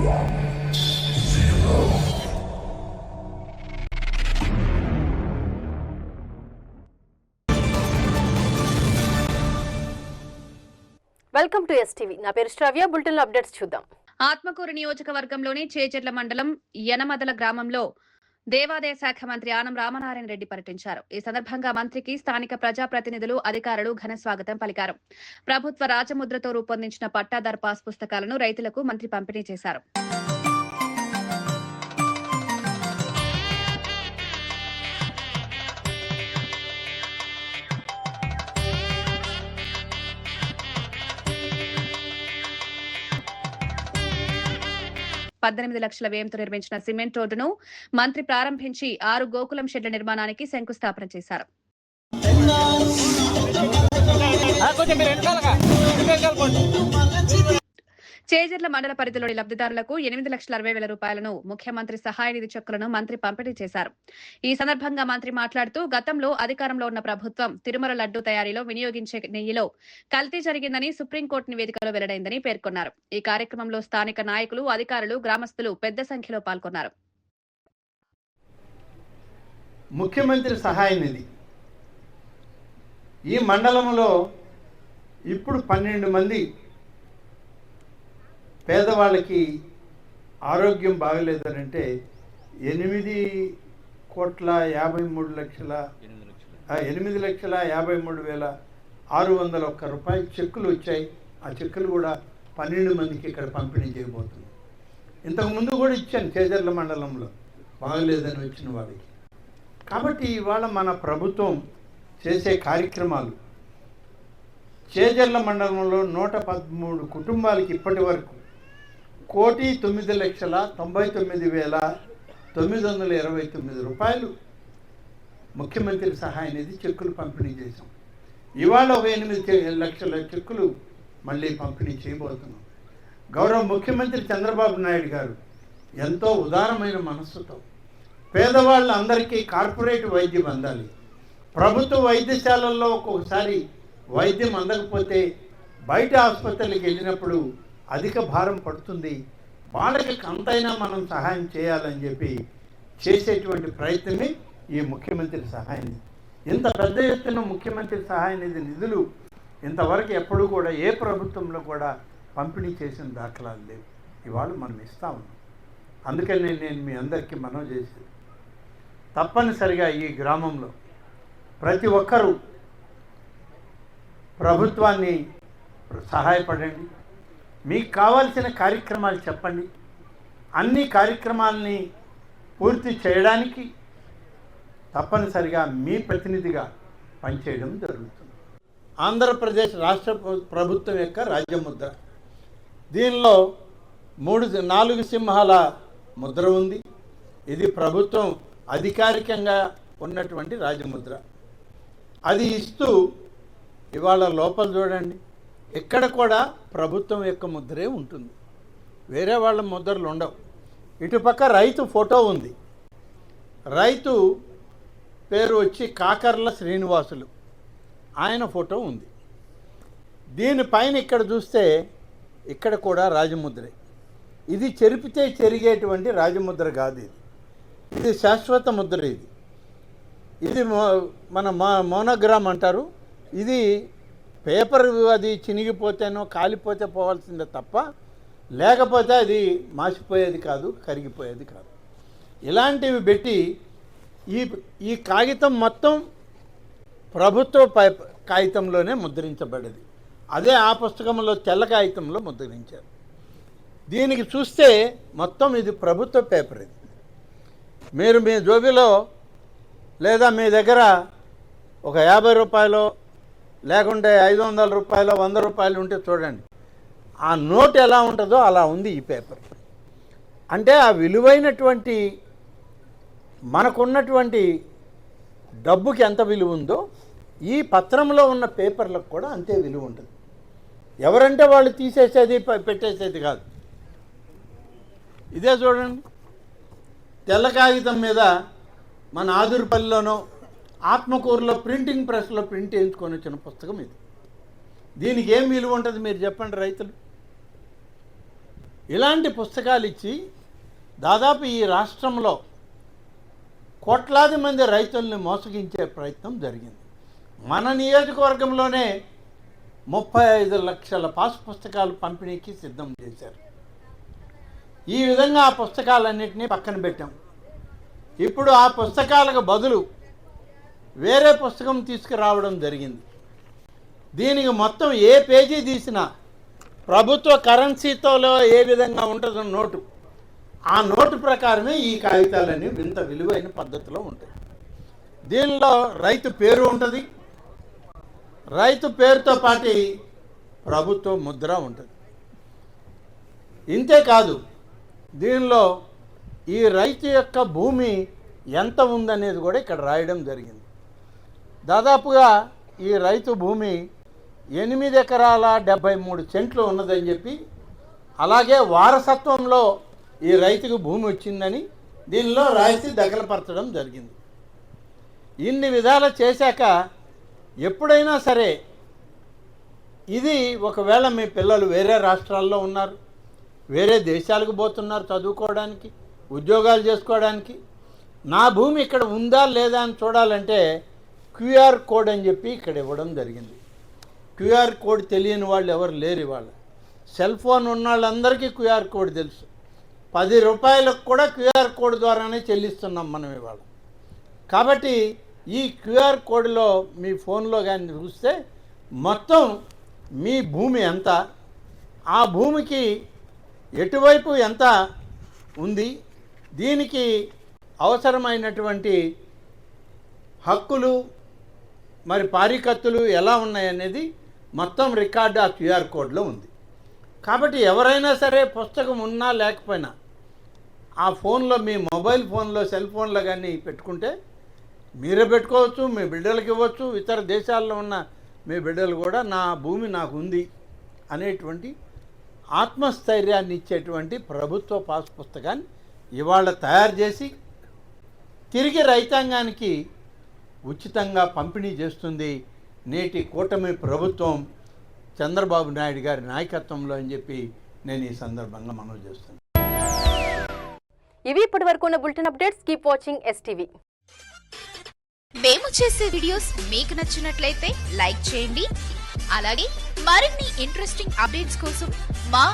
Welcome to STV. నా పేరు శ్రావ్య. Bulletin updates చూద్దాం. ఆత్మకూరు నియోజకవర్గంలోని చేజర్ల మండలం యనమదల గ్రామంలో దేవాదాయ శాఖ మంత్రి ఆనం రామనారాయణ రెడ్డి పర్యటించారు. ఈ సందర్భంగా మంత్రికి స్థానిక ప్రజాప్రతినిధులు, అధికారులు ఘన స్వాగతం పలికారు. ప్రభుత్వ రాజముద్రతో రూపొందించిన పట్టాదారు పాస్ పుస్తకాలను రైతులకు మంత్రి పంపిణీ చేశారు. $18 లక్షల వ్యయంతో నిర్మించిన సిమెంట్ రోడ్డును మంత్రి ప్రారంభించి 6 గోకులం షెడ్ల నిర్మాణానికి శంకుస్థాపన చేశారు. చేజర్ల మండల పరిధిలోని లబ్ధిదారులకు $8,60,000 ముఖ్యమంత్రి సహాయ నిధి చెక్కులను మంత్రి పంపిణీ చేశారు. ఈ సందర్భంగా మంత్రి మాట్లాడుతూ గతంలో అధికారంలో ఉన్న ప్రభుత్వం తిరుమల లడ్డూ తయారీలో వినియోగించే నెయ్యిలో కల్తీ జరిగిందని సుప్రీంకోర్టు నివేదికలో వెల్లడైందని పేర్కొన్నారు. ఈ కార్యక్రమంలో స్థానిక నాయకులు, అధికారులు, గ్రామస్తులు పెద్ద సంఖ్యలో పాల్గొన్నారు. ముఖ్యమంత్రి సహాయ నిధి ఈ మండలంలో ఇప్పుడు 12 మంది పేదవాళ్ళకి ఆరోగ్యం బాగలేదనంటే 8,53,601 రూపాయలు చెక్కులు వచ్చాయి. ఆ చెక్కులు కూడా 12 మందికి ఇక్కడ పంపిణీ చేయబోతున్నాం. ఇంతకుముందు కూడా ఇచ్చాను చేజర్ల మండలంలో బాగలేదని వచ్చిన వాళ్ళకి. కాబట్టి ఇవాళ మన ప్రభుత్వం చేసే కార్యక్రమాలు చేజర్ల మండలంలో 113 కుటుంబాలకి ఇప్పటి వరకు $1,99,929 ముఖ్యమంత్రి సహాయ నిధి చెక్కులు పంపిణీ చేశాం. ఇవాళ ఒక 8 లక్షల చెక్కులు మళ్ళీ పంపిణీ చేయబోతున్నాం. గౌరవ ముఖ్యమంత్రి చంద్రబాబు నాయుడు గారు ఎంతో ఉదారమైన మనస్సుతో పేదవాళ్ళందరికీ కార్పొరేట్ వైద్యం అందాలి. ప్రభుత్వ వైద్యశాలల్లో ఒక్కొక్కసారి వైద్యం అందకపోతే బయట ఆసుపత్రులకు వెళ్ళినప్పుడు అధిక భారం పడుతుంది. వాళ్ళకి అంతైనా మనం సహాయం చేయాలని చెప్పి చేసేటువంటి ప్రయత్నమే ఈ ముఖ్యమంత్రి సహాయ నిధి. ఇంత పెద్ద ఎత్తున ముఖ్యమంత్రి సహాయ నిధి నిధులు ఇంతవరకు ఎప్పుడూ కూడా ఏ ప్రభుత్వంలో కూడా పంపిణీ చేసిన దాఖలాలు లేవు. ఇవాళ మనం ఇస్తా ఉన్నాం. అందుకని నేను మీ అందరికీ మనవి చేసేది, తప్పనిసరిగా ఈ గ్రామంలో ప్రతి ఒక్కరూ ప్రభుత్వాన్ని సహాయపడండి. మీకు కావాల్సిన కార్యక్రమాలు చెప్పండి. అన్ని కార్యక్రమాలని పూర్తి చేయడానికి తప్పనిసరిగా మీ ప్రతినిధిగా పనిచేయడం జరుగుతుంది. ఆంధ్రప్రదేశ్ రాష్ట్ర ప్రభుత్వం యొక్క రాజ్యముద్ర, దీనిలో 4 సింహాల ముద్ర ఉంది. ఇది ప్రభుత్వం అధికారికంగా ఉన్నటువంటి రాజముద్ర. అది ఇస్తూ ఇవాళ లోపల చూడండి, ఇక్కడ కూడా ప్రభుత్వం యొక్క ముద్రే ఉంటుంది, వేరే వాళ్ళ ముద్రలు ఉండవు. ఇటుపక్క రైతు ఫోటో ఉంది. రైతు పేరు వచ్చి కాకర్ల శ్రీనివాసులు, ఆయన ఫోటో ఉంది. దీనిపైన ఇక్కడ చూస్తే ఇక్కడ కూడా రాజముద్రే. ఇది చెరిపితే చెరిగేటువంటి రాజముద్ర కాదు. ఇది శాశ్వత ముద్ర. ఇది మన మోనోగ్రామ్ అంటారు. ఇది పేపర్ అది చినిగిపోతేనో కాలిపోతే పోవాల్సిందే తప్ప లేకపోతే అది మాసిపోయేది కాదు, కరిగిపోయేది కాదు. ఇలాంటివి పెట్టి ఈ కాగితం మొత్తం ప్రభుత్వ కాగితంలోనే ముద్రించబడేది. అదే ఆ పుస్తకంలో తెల్ల కాగితంలో ముద్రించారు. దీనికి చూస్తే మొత్తం ఇది ప్రభుత్వ పేపర్. ఇది మీరు మీ జోబిలో లేదా మీ దగ్గర ఒక 50 రూపాయలు లేకుంటే 500 రూపాయలు 100 రూపాయలు ఉంటే చూడండి, ఆ నోట్ ఎలా ఉంటుందో అలా ఉంది ఈ పేపర్. అంటే ఆ విలువైనటువంటి మనకున్నటువంటి డబ్బుకి ఎంత విలువ ఉందో ఈ పత్రంలో ఉన్న పేపర్లకు కూడా అంతే విలువ ఉంటుంది. ఎవరంటే వాళ్ళు తీసేసేది పెట్టేసేది కాదు. ఇదే చూడండి, తెల్ల కాగితం మీద మన ఆదురుపల్లిలోనో ఆత్మకూరులో ప్రింటింగ్ ప్రెస్లో ప్రింట్ చేయించుకొని వచ్చిన పుస్తకం ఇది. దీనికి ఏం విలువ ఉంటుంది మీరు చెప్పండి రైతులు? ఇలాంటి పుస్తకాలు ఇచ్చి దాదాపు ఈ రాష్ట్రంలో కోట్లాది మంది రైతుల్ని మోసగించే ప్రయత్నం జరిగింది. మన నియోజకవర్గంలోనే 35 లక్షల పాస్ పుస్తకాలు పంపిణీకి సిద్ధం చేశారు. ఈ విధంగా ఆ పుస్తకాలన్నింటినీ పక్కన పెట్టాం. ఇప్పుడు ఆ పుస్తకాలకు బదులు వేరే పుస్తకం తీసుకురావడం జరిగింది. దీనికి మొత్తం ఏ పేజీ తీసినా ప్రభుత్వ కరెన్సీతో ఏ విధంగా ఉంటుందో నోటు, ఆ నోటు ప్రకారమే ఈ కాగితాలన్నీ ఇంత విలువైన పద్ధతిలో ఉంటాయి. దీనిలో రైతు పేరు ఉంటుంది, రైతు పేరుతో పాటు ప్రభుత్వ ముద్ర ఉంటుంది. ఇంతేకాదు దీనిలో ఈ రైతు యొక్క భూమి ఎంత ఉందనేది కూడా ఇక్కడ రాయడం జరిగింది. దాదాపుగా ఈ రైతు భూమి 8 ఎకరాల 73 సెంట్లు ఉన్నదని చెప్పి, అలాగే వారసత్వంలో ఈ రైతుకు భూమి వచ్చిందని దీనిలో రాసి దఖలుపరచడం జరిగింది. ఇన్ని విధాలు చేశాక ఎప్పుడైనా సరే ఇది ఒకవేళ మీ పిల్లలు వేరే రాష్ట్రాల్లో ఉన్నారు, వేరే దేశాలకు పోతున్నారు చదువుకోవడానికి, ఉద్యోగాలు చేసుకోవడానికి, నా భూమి ఇక్కడ ఉందా లేదా అని చూడాలంటే క్యూఆర్ కోడ్ అని చెప్పి ఇక్కడ ఇవ్వడం జరిగింది. క్యూఆర్ కోడ్ తెలియని వాళ్ళు ఎవరు లేరు. ఇవాళ సెల్ ఫోన్ ఉన్న వాళ్ళందరికీ క్యూఆర్ కోడ్ తెలుసు. 10 రూపాయలకు కూడా క్యూఆర్ కోడ్ ద్వారానే చెల్లిస్తున్నాం మనం ఇవాళ. కాబట్టి ఈ క్యూఆర్ కోడ్లో మీ ఫోన్లో కానీ చూస్తే మొత్తం మీ భూమి ఎంత, ఆ భూమికి ఎటువైపు ఎంత ఉంది, దీనికి అవసరమైనటువంటి హక్కులు మరి పారికత్తులు ఎలా ఉన్నాయనేది మొత్తం రికార్డు ఆ క్యూఆర్ కోడ్లో ఉంది. కాబట్టి ఎవరైనా సరే పుస్తకం ఉన్నా లేకపోయినా ఆ ఫోన్లో, మీ మొబైల్ ఫోన్లో, సెల్ ఫోన్లో కానీ పెట్టుకుంటే మీరే పెట్టుకోవచ్చు, మీ బిడ్డలకు ఇవ్వచ్చు, ఇతర దేశాల్లో ఉన్న మీ బిడ్డలు కూడా నా భూమి నాకు ఉంది అనేటువంటి ఆత్మస్థైర్యాన్ని ఇచ్చేటువంటి ప్రభుత్వ పాస్ పుస్తకాన్ని ఇవాళ తయారు చేసి తిరిగి రైతాంగానికి ఉచితంగా పంపిణీ చేస్తుంది నేటి కూటమి ప్రభుత్వం చంద్రబాబు నాయుడు గారి నాయకత్వంలో అని చెప్పి నేను ఈ సందర్భంగా మనవి చేస్తున్నాను. ఇవి ఇప్పటి వరకు ఉన్న bulletin updates. Keep watching STV. మేము చేసే వీడియోస్ మీకు నచ్చినట్లయితే లైక్ చేయండి. అలాగే మరిన్ని ఇంట్రెస్టింగ్ అప్డేట్స్ కోసం మా